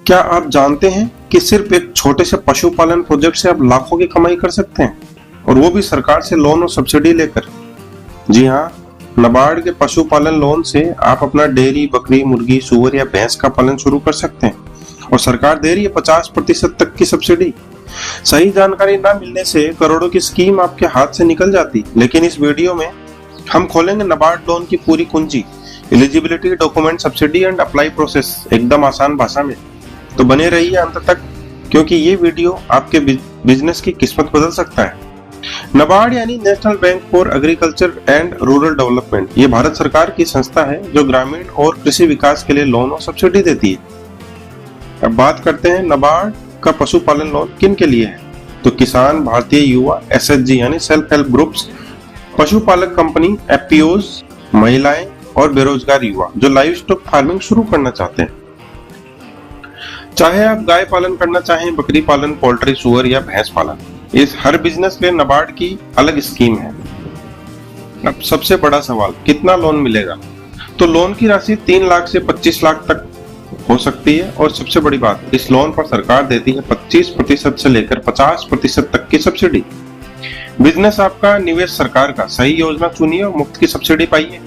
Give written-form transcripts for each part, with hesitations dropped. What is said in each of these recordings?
क्या आप जानते हैं कि सिर्फ एक छोटे से पशुपालन प्रोजेक्ट से आप लाखों की कमाई कर सकते हैं, और वो भी सरकार से लोन और सब्सिडी लेकर। जी हाँ, नाबार्ड के पशुपालन लोन से आप अपना डेयरी, बकरी, मुर्गी, सुअर या भैंस का पालन शुरू कर सकते हैं, और सरकार दे रही है 50% तक की सब्सिडी। सही जानकारी ना मिलने से करोड़ों की स्कीम आपके हाथ से निकल जाती। लेकिन इस वीडियो में हम खोलेंगे नाबार्ड लोन की पूरी कुंजी, eligibility, document, subsidy and apply process, एकदम आसान भाषा में। तो बने रहिए अंत तक, क्योंकि ये वीडियो आपके बिजनेस की किस्मत बदल सकता है। नाबार्ड यानी national bank for agriculture and rural development, ये भारत सरकार की संस्था है जो ग्रामीण और कृषि विकास के लिए लोन और सब्सिडी देती है। अब बात करते हैं नाबार्ड का पशुपालन लोन किन के लिए है। तो किसान, भारतीय युवा, एसएचजी यानी सेल्फ हेल्प ग्रुप्स, पशुपालक कंपनी, एफपीओज, महिलाएं और बेरोजगार युवा जो लाइव स्टॉक फार्मिंग शुरू करना चाहते हैं। चाहे आप गाय पालन करना चाहें, बकरी पालन, पोल्ट्री, सुअर या भैंस पालन, इस हर बिजनेस के लिए नाबार्ड की अलग स्कीम है। अब सबसे बड़ा सवाल, कितना लोन मिलेगा? तो लोन की राशि 3 लाख से 25 लाख तक हो सकती है, और सबसे बड़ी बात, इस लोन पर सरकार देती है 25% से लेकर 50% तक की सब्सिडी। बिजनेस आपका, निवेश सरकार का। सही योजना चुनिए और मुफ्त की सब्सिडी पाइए।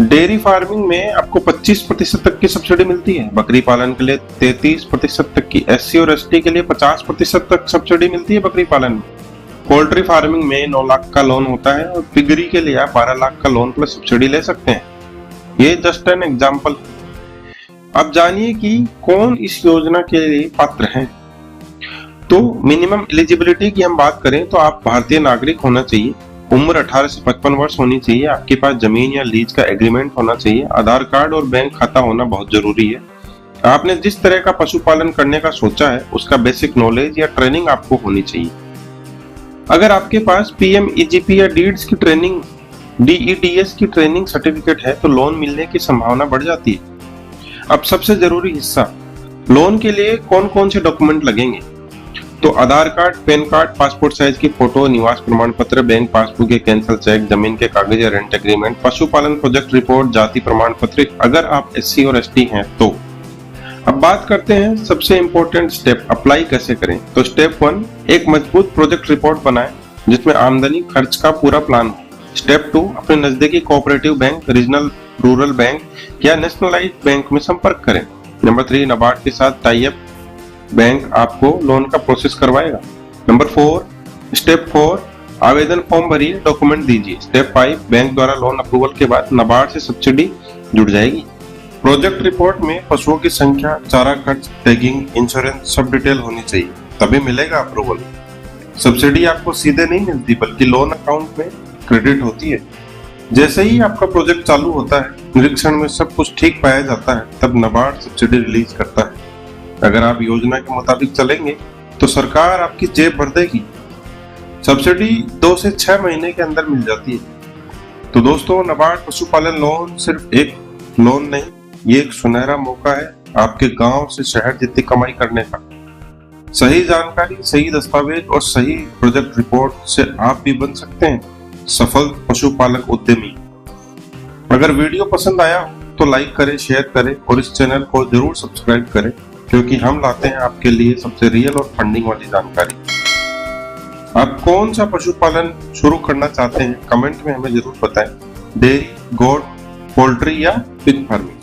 डेयरी फार्मिंग में आपको 25% तक की सब्सिडी मिलती है, बकरी पालन के लिए 33% तक की, एससी और एसटी के लिए 50% तक सब्सिडी मिलती है बकरी पालन में। पोल्ट्री फार्मिंग में 9 लाख का लोन होता है, और पिगरी के लिए आप 12 लाख का लोन प्लस सब्सिडी ले सकते हैं। ये जस्ट एन एग्जाम्पल। अब जानिए कि कौन इस योजना के लिए पात्र हैं। तो मिनिमम एलिजिबिलिटी की हम बात करें तो आप भारतीय नागरिक होना चाहिए, उम्र 18 से 55 वर्ष होनी चाहिए, आपके पास जमीन या लीज का एग्रीमेंट होना चाहिए, आधार कार्ड और बैंक खाता होना बहुत जरूरी है। आपने जिस तरह का पशुपालन करने का सोचा है उसका बेसिक नॉलेज या ट्रेनिंग आपको होनी चाहिए। अगर आपके पास पीएमईजीपी या डीड्स की ट्रेनिंग, डीईडीएस की ट्रेनिंग सर्टिफिकेट है तो लोन मिलने की संभावना बढ़ जाती है। अब सबसे जरूरी हिस्सा, लोन के लिए कौन कौन से डॉक्यूमेंट लगेंगे। तो Aadhaar card, PAN card, passport size की फोटो, निवास प्रमाण पत्र, बैंक पासबुक या कैंसिल चेक, जमीन के कागज या रेंट एग्रीमेंट, पशुपालन प्रोजेक्ट रिपोर्ट, जाति प्रमाण पत्र अगर आप एससी और एसटी हैं तो। अब बात करते हैं सबसे इंपॉर्टेंट स्टेप, अप्लाई कैसे करें। तो स्टेप 1, एक मजबूत प्रोजेक्ट रिपोर्ट बनाएं जिसमें आमदनी खर्च का पूरा प्लान हो। स्टेप 2, अपने नजदीकी cooperative bank, regional rural bank या नेशनलाइज्ड बैंक में संपर्क करें। नंबर 3, नाबार्ड के साथ टाई अप बैंक आपको लोन का प्रोसेस करवाएगा। नंबर 4, स्टेप 4, आवेदन फॉर्म भरिए, डॉक्यूमेंट दीजिए। स्टेप 5, बैंक द्वारा लोन अप्रूवल के बाद नाबार्ड से सब्सिडी जुड़ जाएगी। प्रोजेक्ट रिपोर्ट में पशुओं की संख्या, चारा खर्च, टैगिंग, इंश्योरेंस सब डिटेल होनी चाहिए, तभी मिलेगा अप्रूवल। सब्सिडी आपको सीधे नहीं मिलती बल्कि लोन अकाउंट में क्रेडिट होती है। जैसे ही आपका प्रोजेक्ट चालू होता है, निरीक्षण में सब कुछ ठीक पाया जाता है, तब नाबार्ड सब्सिडी रिलीज करता है। अगर आप योजना के मुताबिक चलेंगे तो सरकार आपकी जेब भर देगी। सब्सिडी 2 से 6 महीने के अंदर मिल जाती है। तो दोस्तों, नाबार्ड पशुपालन लोन सिर्फ एक लोन नहीं, ये एक सुनहरा मौका है आपके गांव से शहर जितनी कमाई करने का। सही जानकारी, सही दस्तावेज और सही प्रोजेक्ट रिपोर्ट से आप भी बन सकते हैं सफल पशुपालक उद्यमी। अगर वीडियो पसंद आया तो लाइक करें, शेयर करें और इस चैनल को जरूर सब्सक्राइब करें, क्योंकि हम लाते हैं आपके लिए सबसे रियल और फंडिंग वाली जानकारी। आप कौन सा पशुपालन शुरू करना चाहते हैं कमेंट में हमें जरूर बताएं। डेयरी, गोट, पोल्ट्री या पिग फार्मिंग।